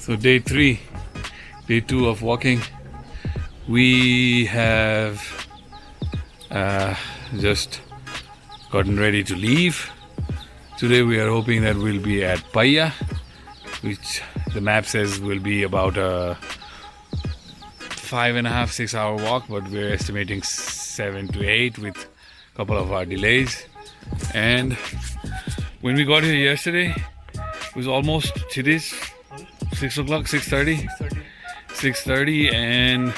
So day 3, day 2 of walking. We have just gotten ready to leave. Today we are hoping that we'll be at Paisa, which the map says will be about a 5.5-6 hour walk, but we're estimating 7 to 8 with a couple of our delays. And when we got here yesterday, it was almost Chhitiz, 6 o'clock, 6:30, and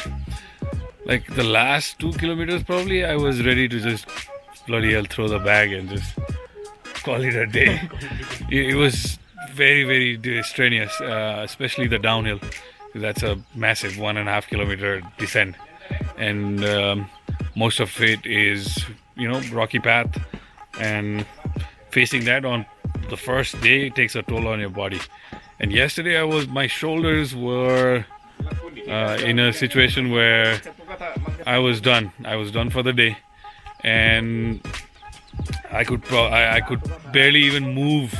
like the last 2 kilometers probably I was ready to just bloody hell throw the bag and just call it a day. It was very strenuous, especially the downhill. That's a massive 1.5 kilometer descent, and most of it is, rocky path, and facing that on the first day takes a toll on your body. And yesterday my shoulders were in a situation where I was done for the day, and I could barely even move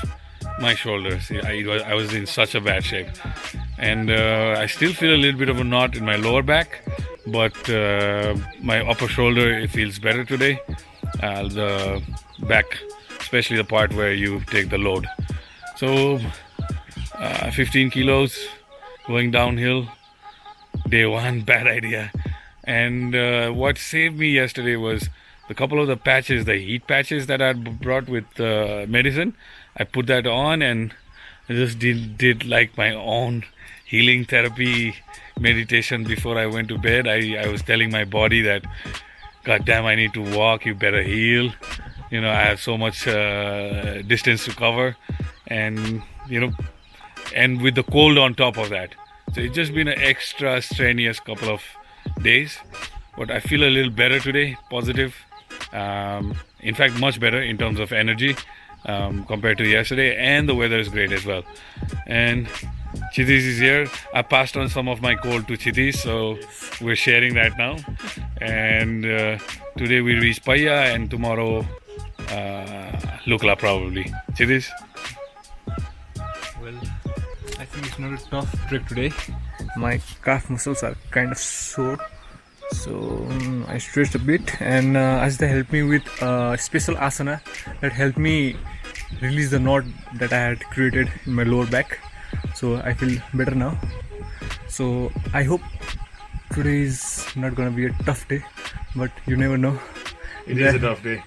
my shoulders. I was in such a bad shape, and I still feel a little bit of a knot in my lower back, but my upper shoulder, it feels better today. The back, especially the part where you take the load. So 15 kilos going downhill, day 1, bad idea. And what saved me yesterday was the couple of the patches, the heat patches that I brought with medicine. I put that on and I just did like my own healing therapy meditation before I went to bed. I was telling my body that, God damn, I need to walk, you better heal. I have so much distance to cover, and and with the cold on top of that. So it's just been an extra strenuous couple of days, but I feel a little better today, positive. In fact, much better in terms of energy compared to yesterday, and the weather is great as well. And Chhitiz is here. I passed on some of my cold to Chhitiz, so we're sharing that now. And today we reach Paisa, and tomorrow Lukla probably. Chhitiz? Well, I think it's not a tough trek today. My calf muscles are kind of sore, so I stretched a bit, and Ajita helped me with a special asana that helped me release the knot that I had created in my lower back. So I feel better now. So I hope today is not gonna be a tough day, but you never know. It is a tough day.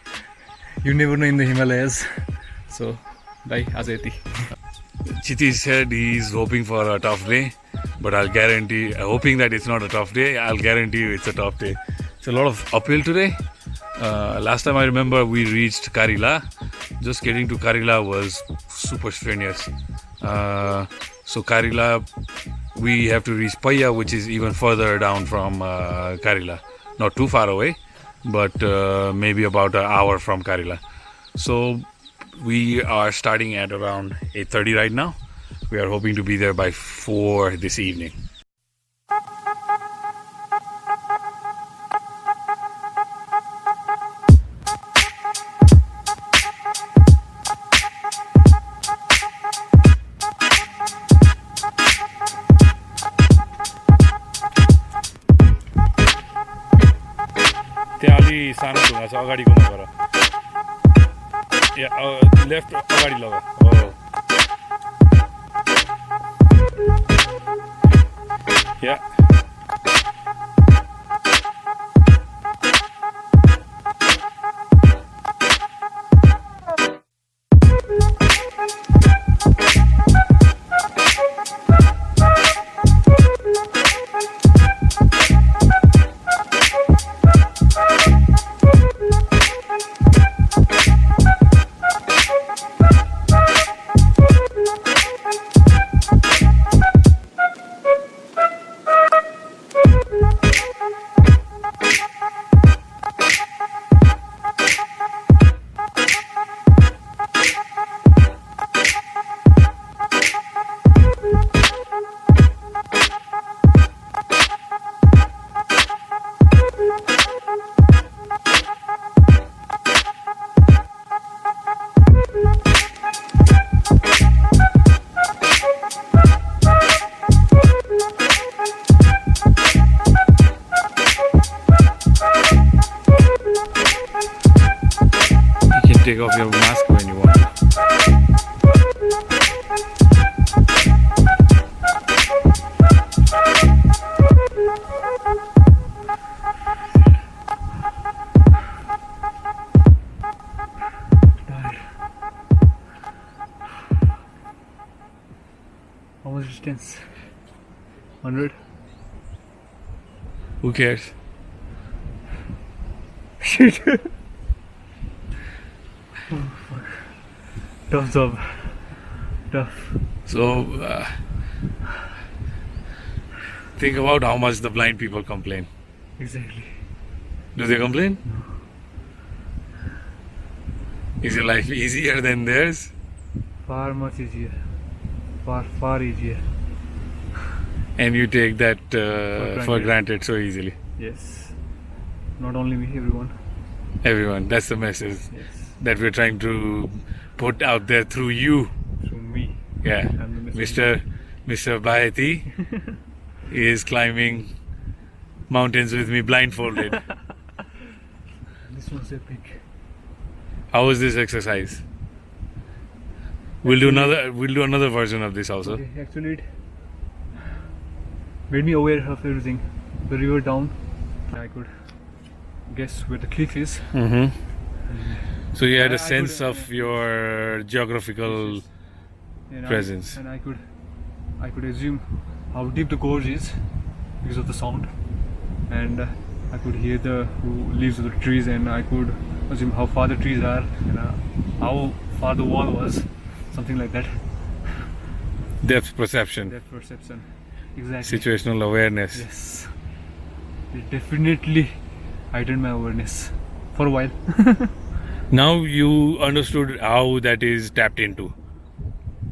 You never know in the Himalayas. So bye, Ajayati. Chhitiz said he's hoping for a tough day, but hoping that it's not a tough day, I'll guarantee you it's a tough day. It's a lot of uphill today. Last time I remember we reached Karila. Just getting to Karila was super strenuous. So Karila, we have to reach Paisa, which is even further down from Karila. Not too far away, but maybe about an hour from Karila. So we are starting at around 8:30 right now. We are hoping to be there by 4 this evening. त्यहाँ अलि सानो ढुङ्गा छ अगाडिको गर left अगाडि लगा हो या take off your mask when you want to. How much distance? 100? Who cares? Shit. Tough job. Tough. So, think about how much the blind people complain. Exactly. Do they complain? Is your life easier than theirs? Far much easier. Far easier. And you take that for granted. granted so easily. Yes. Not only me, everyone. Everyone, that's the message Yes. that we're trying to put out there through you. Through me. Yeah, I'm the messenger. Mr. Bhayati is climbing mountains with me blindfolded. This one's epic. How was this exercise? We'll do another version of this also. Okay, actually, it made me aware of everything. The river down, I could guess where the cliff is. Mm-hmm. So you had I a sense could- of your geographical And presence. I could assume how deep the gorge is because of the sound, and I could hear the leaves of the trees, and I could assume how far the trees are and how far the wall was, something like that. Depth perception, That perception, exactly. situational awareness. Yes, it definitely heightened my awareness for a while. Now you understood how that is tapped into.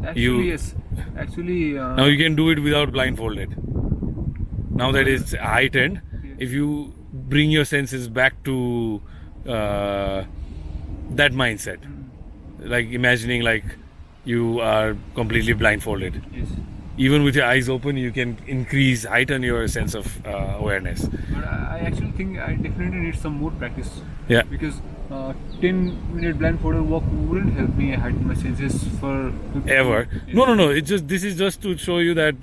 Actually, yes. Actually, Now you can do it without blindfolded. Now that it's heightened, if you bring your senses back to that mindset, like imagining like you are completely blindfolded, yes. even with your eyes open, you can heighten your sense of awareness. But I actually think I definitely need some more practice. Yeah. Because 10-minute blindfolded walk wouldn't help me heighten my senses for Ever? Yes. No. This is just to show you that.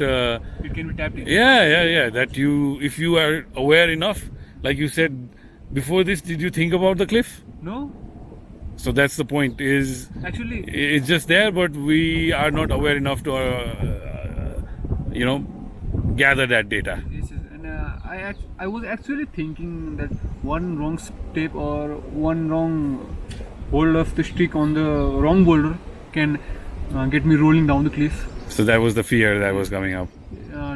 It can be tapped in. Yeah. That if you are aware enough, like you said before this, did you think about the cliff? No, So that's the point. Is actually, it's just there, but we are not aware enough to, gather that data. yes, and I was actually thinking that one wrong step or one wrong hold of the stick on the wrong boulder can get me rolling down the cliff. So that was the fear that was coming up.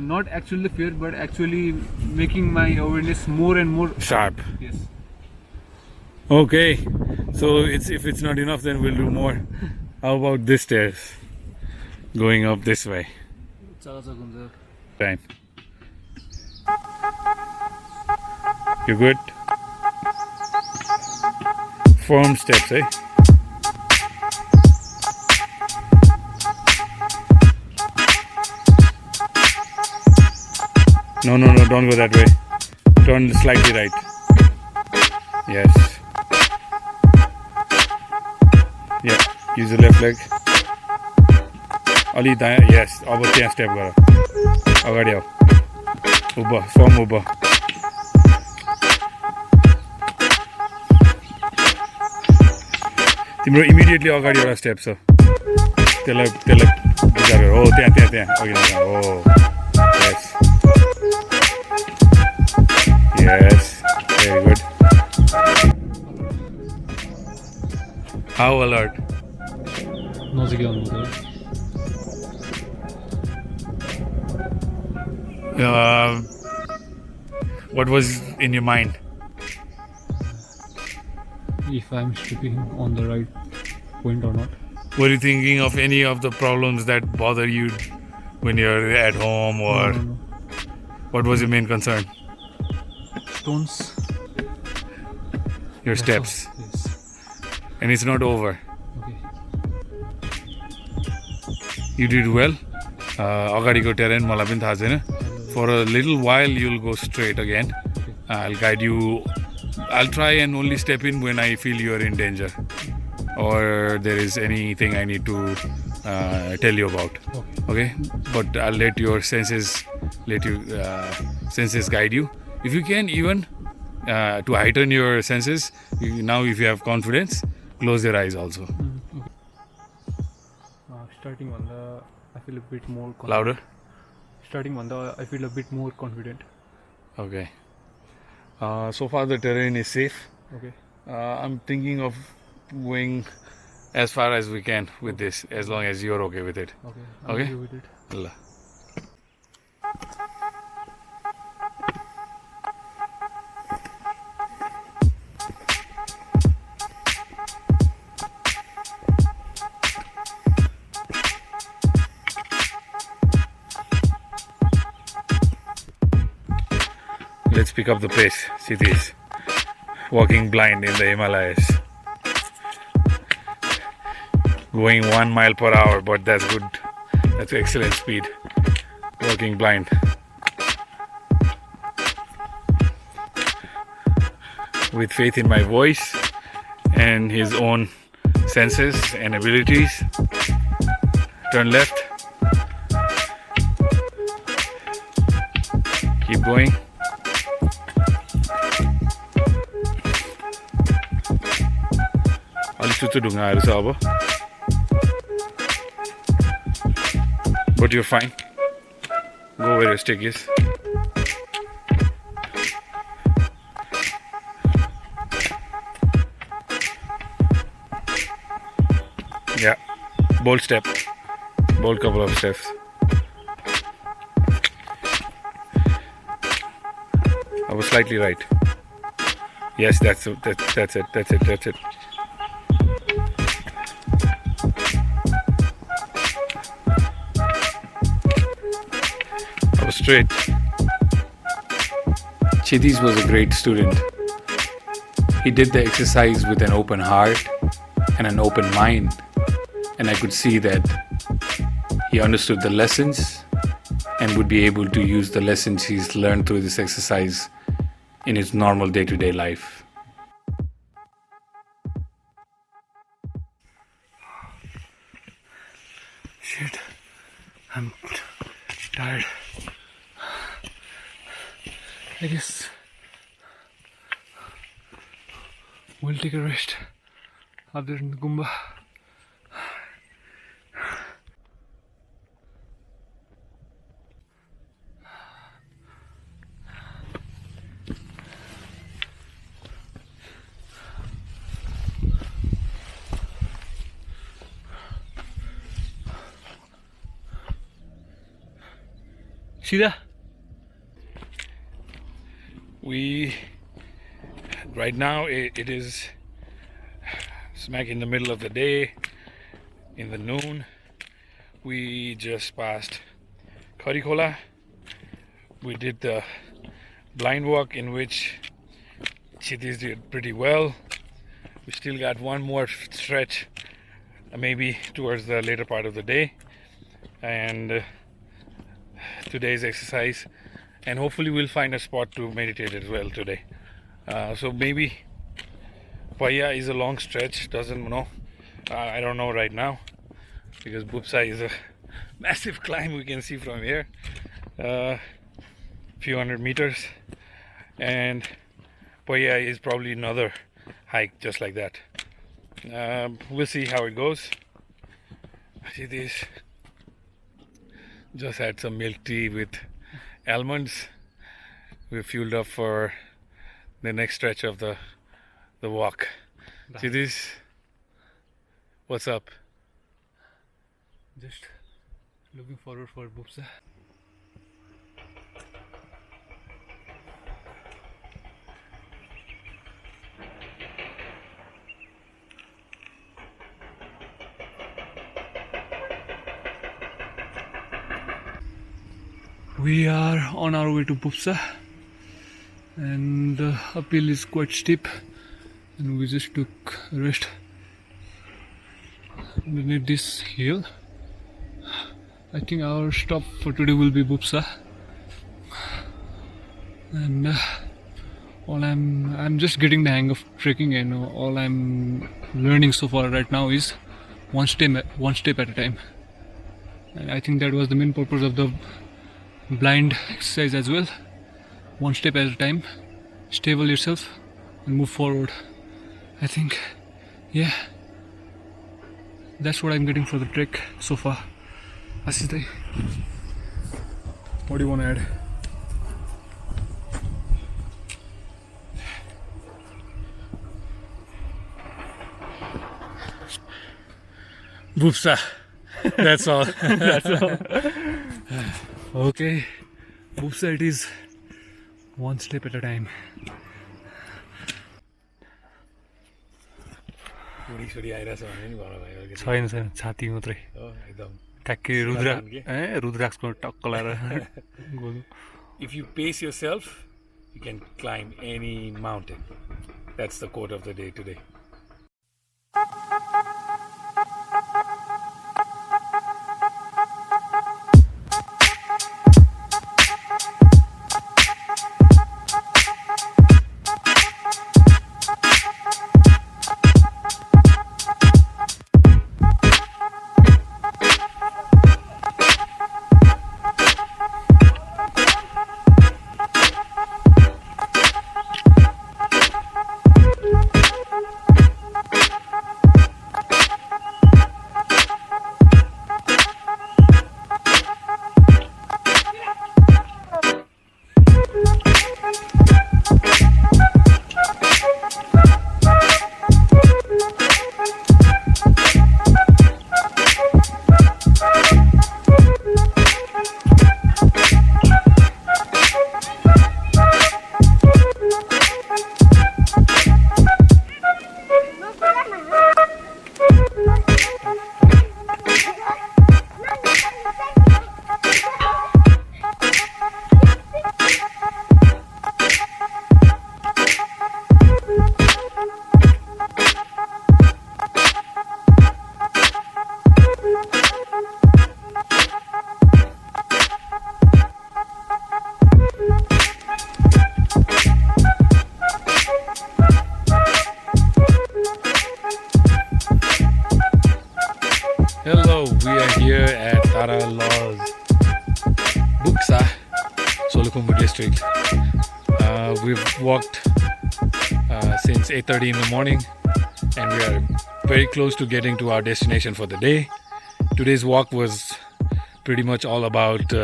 Not actually fear, but actually making my awareness more and more Sharp. Yes. Okay. So if it's not enough, then we'll do more. How about this stairs? Going up this way. Fine. You good? Firm steps, eh? No, don't go that way. Turn slightly right. Yes. Yeah, use the left leg. अलि दायाँ, yes. अब त्यहाँ step गर. अगाडि आऊ. उभो, firm उभो. तिम्रो immediately अगाडि एउटा स्टेप छ. त्यसलाई विचार गर. हो त्यहाँ अघि नजाऊ. हो. Yes, very good. How alert? What was in your mind? If I'm stepping on the right point or not. Were you thinking of any of the problems that bother you when you're at home, or No. what was your main concern? Stones. Your steps. Yes. And it's not over. Okay. You did well. अगाडिको terrain मलाई पनि थाहा छैन. For a little while you'll go straight again. I'll guide you. I'll try and only step in when I feel you're in danger. or there is anything I need to tell you about. Okay, but I'll let your senses guide you. If you can, even to heighten your senses, now if you have confidence, close your eyes also. Starting on the, I feel a bit more confident. Louder. Starting on the, I feel a bit more confident. Okay. So far the terrain is safe. Okay. I'm thinking of going as far as we can with this, as long as you're okay with it. Okay. Okay? Okay with it. Allah. Let's pick up the pace. Chhitiz, walking blind in the Himalayas. Going 1 mile per hour, but that's good. That's excellent speed. Walking blind. With faith in my voice and his own senses and abilities. Turn left. Keep going. अलिक चुच्चो ढुङ्गाहरू छ अब, but you're fine. Go where your stick is. Yeah, bold step, bold couple of steps. I was slightly right. Yes, that's it. I was straight. Chhitiz was a great student. He did the exercise with an open heart and an open mind, and I could see that he understood the lessons and would be able to use the lessons he's learned through this exercise in his normal day-to-day life. Shit, I'm tired. I guess we'll take a rest out there in the Gumba. See that? Right now it is smack in the middle of the day, in the noon. We just passed Karikola. We did the blind walk, in which Chhitiz did pretty well. We still got one more stretch, maybe towards the later part of the day, and today's exercise, and hopefully we'll find a spot to meditate as well today. So maybe Paisa is a long stretch, doesn't know. I don't know right now, because Bupsha is a massive climb we can see from here, few hundred meters, and Paisa is probably another hike just like that. We'll see how it goes. See this. Just had some milk tea with almonds. We're fueled up for the next stretch of the walk. See this? What's up? Just looking forward for Bupsha. We are on our way to Bupsha, and the uphill is quite steep, and we just took a rest underneath this hill. I think our stop for today will be Bupsha, and I'm just getting the hang of trekking, and all I'm learning so far right now is one step at a time. And I think that was the main purpose of the blind exercise as well. One step at a time, stable yourself and move forward. I think, yeah, that's what I'm getting for the trek so far. Ashish, what do you want to add? Bupsha. That's all. That's all. Okay, Bupsha it is, one step at a time. छैन छैन छाती मात्रै ट्याक्कै रुद्राक्षको टक्क लगाएर गोलो. If you pace yourself, you can climb any mountain. That's the quote of the day today. Hello, we are here at Taralaw's Bupsha, Solukhumbu district. We've walked since 8:30 in the morning, and we are very close to getting to our destination for the day. Today's walk was pretty much all about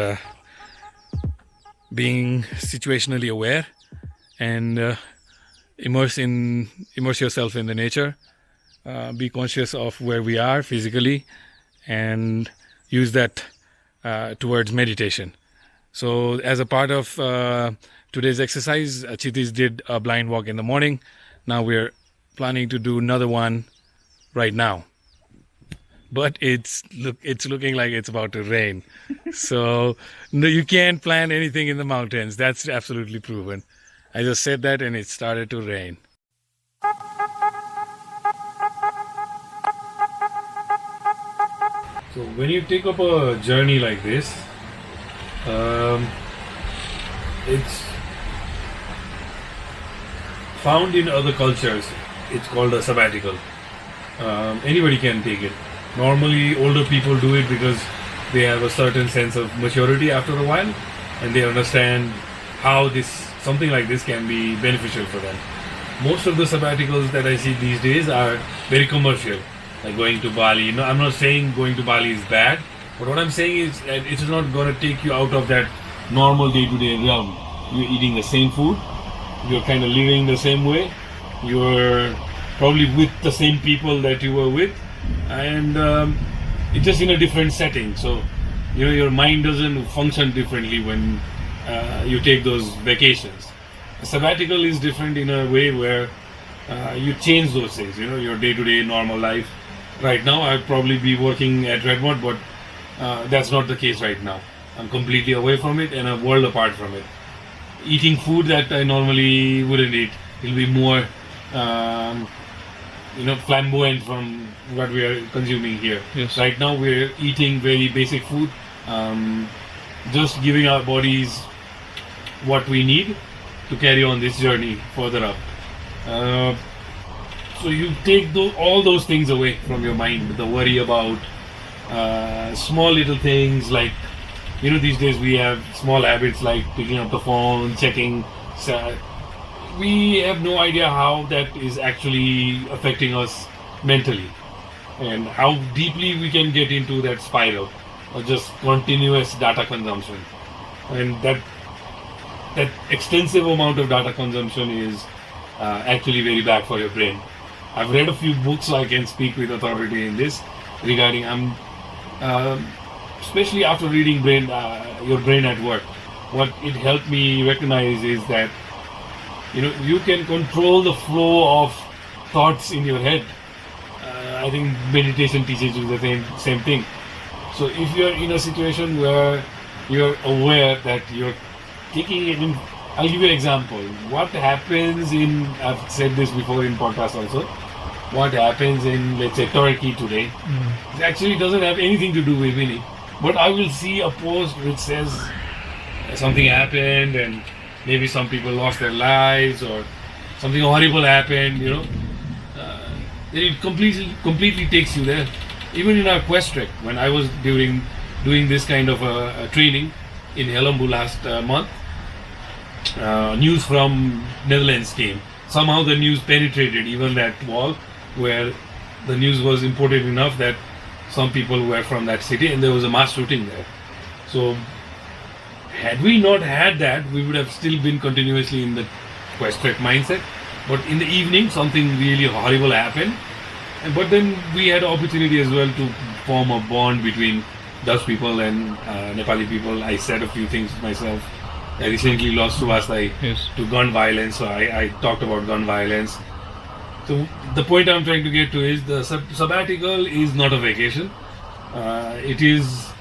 being situationally aware and immerse yourself in the nature. Be conscious of where we are physically and use that towards meditation. So as a part of today's exercise, Chhitiz did a blind walk in the morning. Now we're planning to do another one right now. But it's looking like it's about to rain. So no, you can't plan anything in the mountains. That's absolutely proven. I just said that and it started to rain. So when you take up a journey like this, it's found in other cultures. It's called a sabbatical. Anybody can take it. Normally older people do it because they have a certain sense of maturity after a while, and they understand how something like this can be beneficial for them. Most of the sabbaticals that I see these days are very commercial, like going to Bali. No, I'm not saying going to Bali is bad, but what I'm saying is that it's not going to take you out of that normal day-to-day realm. You're eating the same food, you're kind of living the same way, you're probably with the same people that you were with, and it's just in a different setting. So your mind doesn't function differently when you take those vacations. A sabbatical is different in a way where you change those things, your day-to-day normal life. Right now I'd probably be working at Redmond, but that's not the case right now. I'm completely away from it and a world apart from it. Eating food that I normally wouldn't eat. It'll be more flamboyant from what we are consuming here. Yes. Right now we're eating very basic food, just giving our bodies what we need to carry on this journey further up. So you take all those things away from your mind, the worry about small little things like, these days we have small habits like picking up the phone, checking. We have no idea how that is actually affecting us mentally and how deeply we can get into that spiral of just continuous data consumption. And that extensive amount of data consumption is actually very bad for your brain. I've read a few books, so I can speak with authority in this regarding. Especially after reading Your Brain at Work, what it helped me recognize is that you can control the flow of thoughts in your head. I think meditation teaches you the same thing. So if you're in a situation where you're aware that you're taking it in, I'll give you an example. What happens I've said this before in podcast also, what happens in, let's say, Turkey today, it actually doesn't have anything to do with me. But I will see a post which says something happened and maybe some people lost their lives or something horrible happened, then it completely takes you there. Even in our quest trek, when I was doing this kind of a training in Helambu last month, news from Netherlands came. Somehow the news penetrated even that wall where the news was important enough that some people were from that city and there was a mass shooting there. So had we not had that, we would have still been continuously in the quest trek mindset. But in the evening, something really horrible happened. But then we had opportunity as well to form a bond between Dutch people and Nepali people. I said a few things myself. I recently lost Subhastai to gun violence, so I talked about gun violence. So the point I'm trying to get to is the sabbatical is not a vacation. It is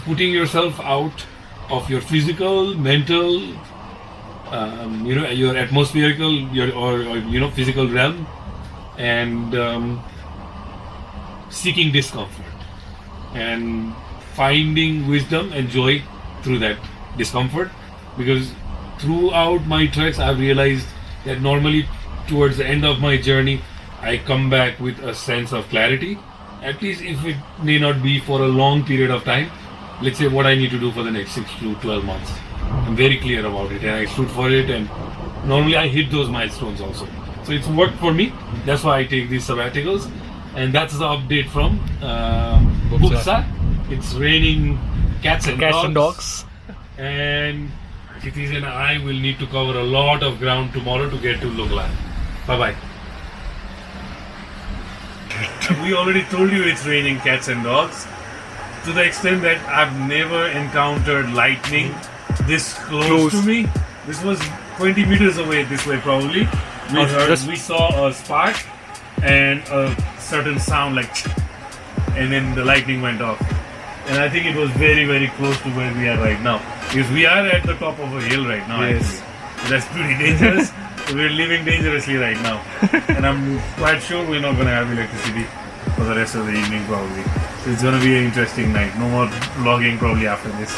putting yourself out of your physical, mental, your atmospherical, or physical realm, and seeking discomfort and finding wisdom and joy through that discomfort. Because throughout my treks, I've realized that normally towards the end of my journey, I come back with a sense of clarity, at least if it may not be for a long period of time. Let's say what I need to do for the next 6 to 12 months. I'm very clear about it and I shoot for it, and normally I hit those milestones also. So it's worked for me. That's why I take these sabbaticals. And that's the update from Bupsha. It's raining cats and dogs. And Chhitiz and I will need to cover a lot of ground tomorrow to get to Lugla. Bye-bye. We already told you it's raining cats and dogs. To the extent that I've never encountered lightning this close to me. This was 20 meters away this way probably. We saw a spark and a certain sound like and then the lightning went off. And I think it was very, very close to where we are right now. Because we are at the top of a hill right now. Yes. Actually. That's pretty dangerous. We're living dangerously right now. And I'm quite sure we're not going to have electricity for the rest of the evening probably. So it's going to be an interesting night. No more vlogging probably after this.